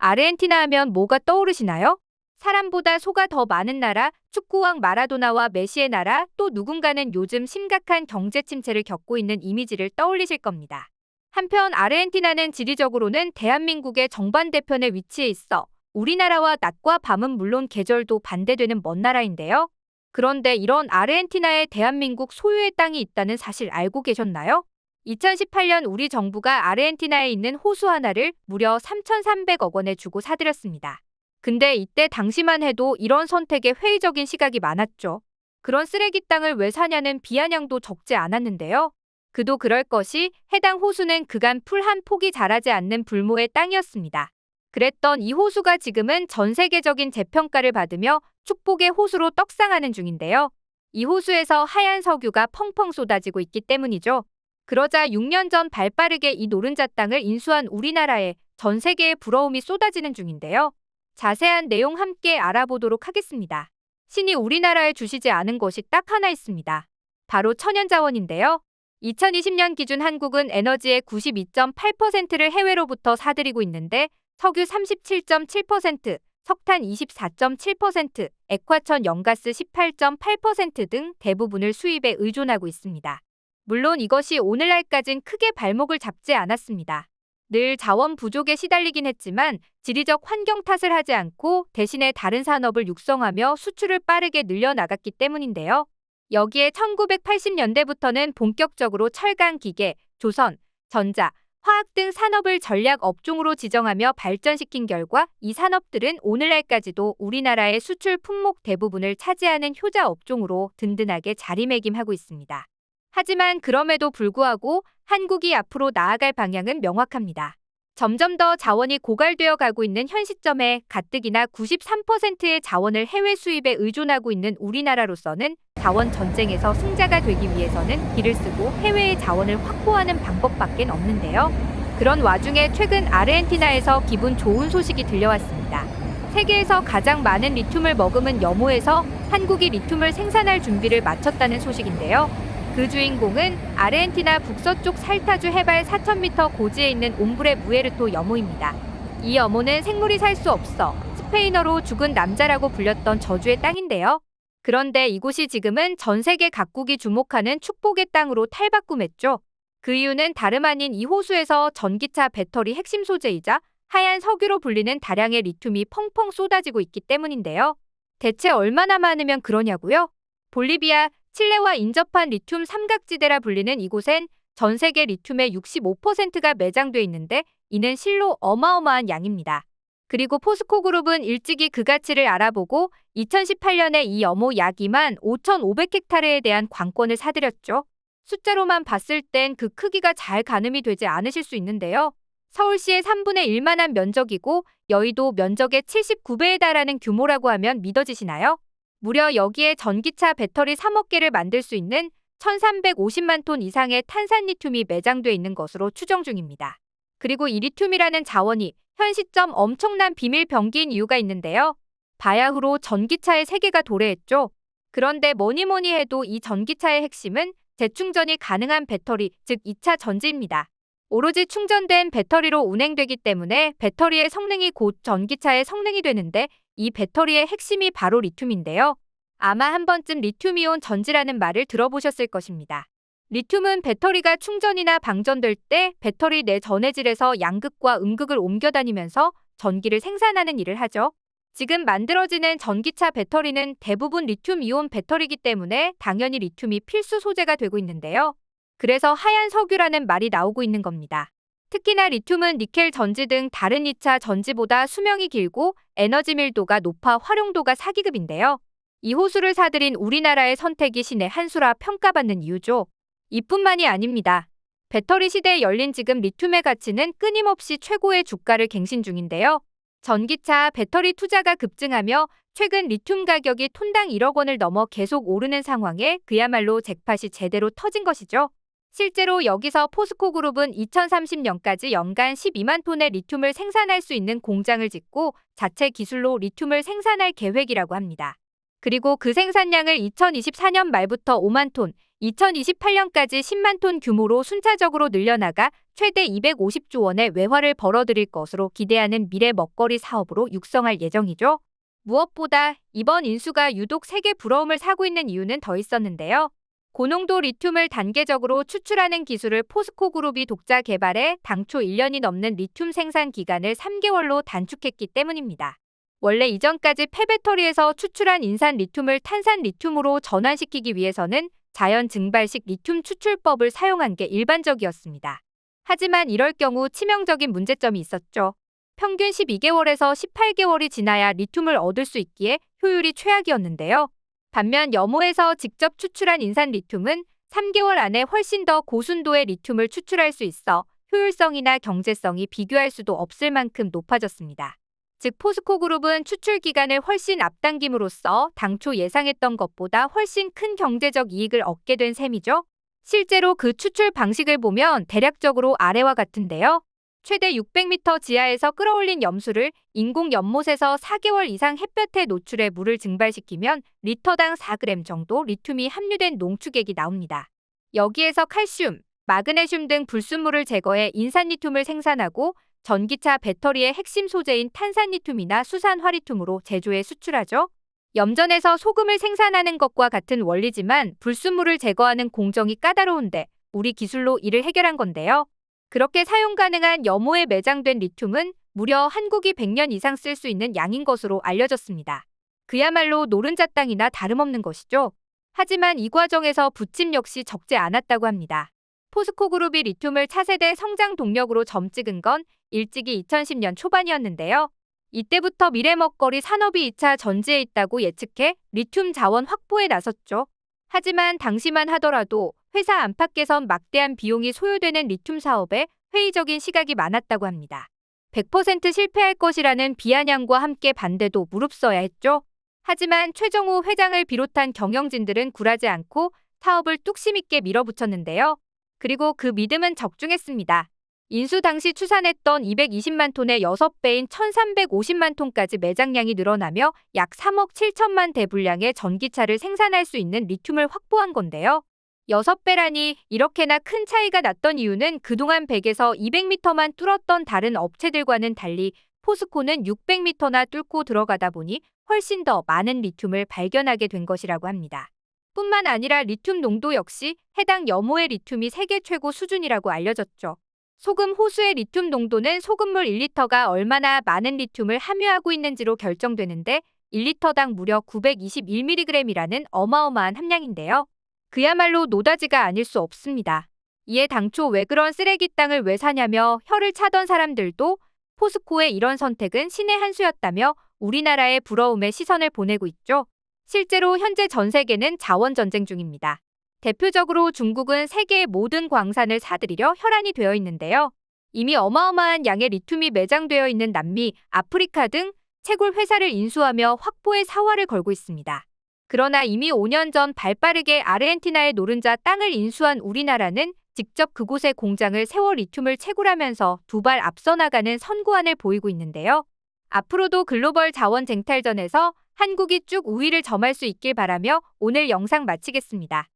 아르헨티나 하면 뭐가 떠오르시나요? 사람보다 소가 더 많은 나라, 축구왕 마라도나와 메시의 나라, 또 누군가는 요즘 심각한 경제 침체를 겪고 있는 이미지를 떠올리실 겁니다. 한편 아르헨티나는 지리적으로는 대한민국의 정반대편에 위치해 있어 우리나라와 낮과 밤은 물론 계절도 반대되는 먼 나라인데요. 그런데 이런 아르헨티나에 대한민국 소유의 땅이 있다는 사실 알고 계셨나요? 2018년 우리 정부가 아르헨티나에 있는 호수 하나를 무려 3,300억 원에 주고 사들였습니다. 근데 이때 당시만 해도 이런 선택에 회의적인 시각이 많았죠. 그런 쓰레기 땅을 왜 사냐는 비아냥도 적지 않았는데요. 그도 그럴 것이 해당 호수는 그간 풀 한 폭이 자라지 않는 불모의 땅이었습니다. 그랬던 이 호수가 지금은 전 세계적인 재평가를 받으며 축복의 호수로 떡상하는 중인데요. 이 호수에서 하얀 석유가 펑펑 쏟아지고 있기 때문이죠. 그러자 6년 전 발빠르게 이 노른자 땅을 인수한 우리나라에 전 세계의 부러움이 쏟아지는 중인데요. 자세한 내용 함께 알아보도록 하겠습니다. 신이 우리나라에 주시지 않은 것이 딱 하나 있습니다. 바로 천연자원인데요. 2020년 기준 한국은 에너지의 92.8%를 해외로부터 사들이고 있는데 석유 37.7%, 석탄 24.7%, 액화천 연가스 18.8% 등 대부분을 수입에 의존하고 있습니다. 물론 이것이 오늘날까진 크게 발목을 잡지 않았습니다. 늘 자원 부족에 시달리긴 했지만 지리적 환경 탓을 하지 않고 대신에 다른 산업을 육성하며 수출을 빠르게 늘려나갔기 때문인데요. 여기에 1980년대부터는 본격적으로 철강, 기계, 조선, 전자, 화학 등 산업을 전략 업종으로 지정하며 발전시킨 결과 이 산업들은 오늘날까지도 우리나라의 수출 품목 대부분을 차지하는 효자 업종으로 든든하게 자리매김하고 있습니다. 하지만 그럼에도 불구하고 한국이 앞으로 나아갈 방향은 명확합니다. 점점 더 자원이 고갈되어 가고 있는 현 시점에 가뜩이나 93%의 자원을 해외 수입에 의존하고 있는 우리나라로서는 자원 전쟁에서 승자가 되기 위해서는 길을 쓰고 해외의 자원을 확보하는 방법밖엔 없는데요. 그런 와중에 최근 아르헨티나에서 기분 좋은 소식이 들려왔습니다. 세계에서 가장 많은 리튬을 머금은 여모에서 한국이 리튬을 생산할 준비를 마쳤다는 소식인데요. 그 주인공은 아르헨티나 북서쪽 살타주 해발 4,000m 고지에 있는 옴브레 무에르토 여모입니다. 이 여모는 생물이 살 수 없어 스페인어로 죽은 남자라고 불렸던 저주의 땅인데요. 그런데 이곳이 지금은 전 세계 각국이 주목하는 축복의 땅으로 탈바꿈했죠. 그 이유는 다름 아닌 이 호수에서 전기차 배터리 핵심 소재이자 하얀 석유로 불리는 다량의 리튬이 펑펑 쏟아지고 있기 때문인데요. 대체 얼마나 많으면 그러냐고요? 볼리비아, 칠레와 인접한 리튬 삼각지대라 불리는 이곳엔 전 세계 리튬의 65%가 매장돼 있는데 이는 실로 어마어마한 양입니다. 그리고 포스코 그룹은 일찍이 그 가치를 알아보고 2018년에 이 여모 약 2만 5,500헥타르에 대한 관권을 사들였죠. 숫자로만 봤을 땐 그 크기가 잘 가늠이 되지 않으실 수 있는데요. 서울시의 3분의 1만한 면적이고 여의도 면적의 79배에 달하는 규모라고 하면 믿어지시나요? 무려 여기에 전기차 배터리 3억 개를 만들 수 있는 1,350만 톤 이상의 탄산 리튬이 매장돼 있는 것으로 추정 중입니다. 그리고 이 리튬이라는 자원이 현 시점 엄청난 비밀 병기인 이유가 있는데요. 바야흐로 전기차의 세계가 도래했죠. 그런데 뭐니 해도 이 전기차의 핵심은 재충전이 가능한 배터리, 즉 2차 전지입니다. 오로지 충전된 배터리로 운행되기 때문에 배터리의 성능이 곧 전기차의 성능이 되는데 이 배터리의 핵심이 바로 리튬인데요. 아마 한 번쯤 리튬이온 전지라는 말을 들어보셨을 것입니다. 리튬은 배터리가 충전이나 방전될 때 배터리 내 전해질에서 양극과 음극을 옮겨다니면서 전기를 생산하는 일을 하죠. 지금 만들어지는 전기차 배터리는 대부분 리튬이온 배터리이기 때문에 당연히 리튬이 필수 소재가 되고 있는데요. 그래서 하얀 석유라는 말이 나오고 있는 겁니다. 특히나 리튬은 니켈 전지 등 다른 2차 전지보다 수명이 길고 에너지 밀도가 높아 활용도가 사기급인데요. 이 호수를 사들인 우리나라의 선택이 신의 한 수라 평가받는 이유죠. 이뿐만이 아닙니다. 배터리 시대에 열린 지금 리튬의 가치는 끊임없이 최고의 주가를 갱신 중인데요. 전기차 배터리 투자가 급증하며 최근 리튬 가격이 톤당 1억 원을 넘어 계속 오르는 상황에 그야말로 잭팟이 제대로 터진 것이죠. 실제로 여기서 포스코 그룹은 2030년까지 연간 12만 톤의 리튬을 생산할 수 있는 공장을 짓고 자체 기술로 리튬을 생산할 계획이라고 합니다. 그리고 그 생산량을 2024년 말부터 5만 톤, 2028년까지 10만 톤 규모로 순차적으로 늘려나가 최대 250조 원의 외화를 벌어들일 것으로 기대하는 미래 먹거리 사업으로 육성할 예정이죠. 무엇보다 이번 인수가 유독 세계 부러움을 사고 있는 이유는 더 있었는데요. 고농도 리튬을 단계적으로 추출하는 기술을 포스코 그룹이 독자 개발해 당초 1년이 넘는 리튬 생산 기간을 3개월로 단축했기 때문입니다. 원래 이전까지 폐배터리에서 추출한 인산 리튬을 탄산 리튬으로 전환시키기 위해서는 자연 증발식 리튬 추출법을 사용한 게 일반적이었습니다. 하지만 이럴 경우 치명적인 문제점이 있었죠. 평균 12개월에서 18개월이 지나야 리튬을 얻을 수 있기에 효율이 최악이었는데요. 반면 염호에서 직접 추출한 인산 리튬은 3개월 안에 훨씬 더 고순도의 리튬을 추출할 수 있어 효율성이나 경제성이 비교할 수도 없을 만큼 높아졌습니다. 즉 포스코 그룹은 추출 기간을 훨씬 앞당김으로써 당초 예상했던 것보다 훨씬 큰 경제적 이익을 얻게 된 셈이죠. 실제로 그 추출 방식을 보면 대략적으로 아래와 같은데요. 최대 600m 지하에서 끌어올린 염수를 인공 연못에서 4개월 이상 햇볕에 노출해 물을 증발시키면 리터당 4g 정도 리튬이 함유된 농축액이 나옵니다. 여기에서 칼슘, 마그네슘 등 불순물을 제거해 인산리튬을 생산하고 전기차 배터리의 핵심 소재인 탄산리튬이나 수산화리튬으로 제조해 수출하죠. 염전에서 소금을 생산하는 것과 같은 원리지만 불순물을 제거하는 공정이 까다로운데 우리 기술로 이를 해결한 건데요. 그렇게 사용 가능한 염호에 매장된 리튬은 무려 한국이 100년 이상 쓸 수 있는 양인 것으로 알려졌습니다. 그야말로 노른자 땅이나 다름없는 것이죠. 하지만 이 과정에서 부침 역시 적지 않았다고 합니다. 포스코 그룹이 리튬을 차세대 성장 동력으로 점찍은 건 일찍이 2010년 초반이었는데요. 이때부터 미래 먹거리 산업이 2차 전지에 있다고 예측해 리튬 자원 확보에 나섰죠. 하지만 당시만 하더라도 회사 안팎에선 막대한 비용이 소요되는 리튬 사업에 회의적인 시각이 많았다고 합니다. 100% 실패할 것이라는 비아냥과 함께 반대도 무릅써야 했죠. 하지만 최정호 회장을 비롯한 경영진들은 굴하지 않고 사업을 뚝심 있게 밀어붙였는데요. 그리고 그 믿음은 적중했습니다. 인수 당시 추산했던 220만 톤의 6배인 1350만 톤까지 매장량이 늘어나며 약 3억 7천만 대 분량의 전기차를 생산할 수 있는 리튬을 확보한 건데요. 6배라니 이렇게나 큰 차이가 났던 이유는 그동안 100에서 200m만 뚫었던 다른 업체들과는 달리 포스코는 600m나 뚫고 들어가다 보니 훨씬 더 많은 리튬을 발견하게 된 것이라고 합니다. 뿐만 아니라 리튬 농도 역시 해당 염호의 리튬이 세계 최고 수준이라고 알려졌죠. 소금 호수의 리튬 농도는 소금물 1리터가 얼마나 많은 리튬을 함유하고 있는지로 결정되는데 1리터당 무려 921mg이라는 어마어마한 함량인데요. 그야말로 노다지가 아닐 수 없습니다. 이에 당초 왜 그런 쓰레기 땅을 왜 사냐며 혀를 차던 사람들도 포스코의 이런 선택은 신의 한 수였다며 우리나라의 부러움에 시선을 보내고 있죠. 실제로 현재 전 세계는 자원 전쟁 중입니다. 대표적으로 중국은 세계의 모든 광산을 사들이려 혈안이 되어 있는데요. 이미 어마어마한 양의 리튬이 매장되어 있는 남미, 아프리카 등 채굴 회사를 인수하며 확보의 사활을 걸고 있습니다. 그러나 이미 5년 전 발빠르게 아르헨티나의 노른자 땅을 인수한 우리나라는 직접 그곳에 공장을 세워 리튬을 채굴하면서 두 발 앞서 나가는 선구안을 보이고 있는데요. 앞으로도 글로벌 자원 쟁탈전에서 한국이 쭉 우위를 점할 수 있길 바라며 오늘 영상 마치겠습니다.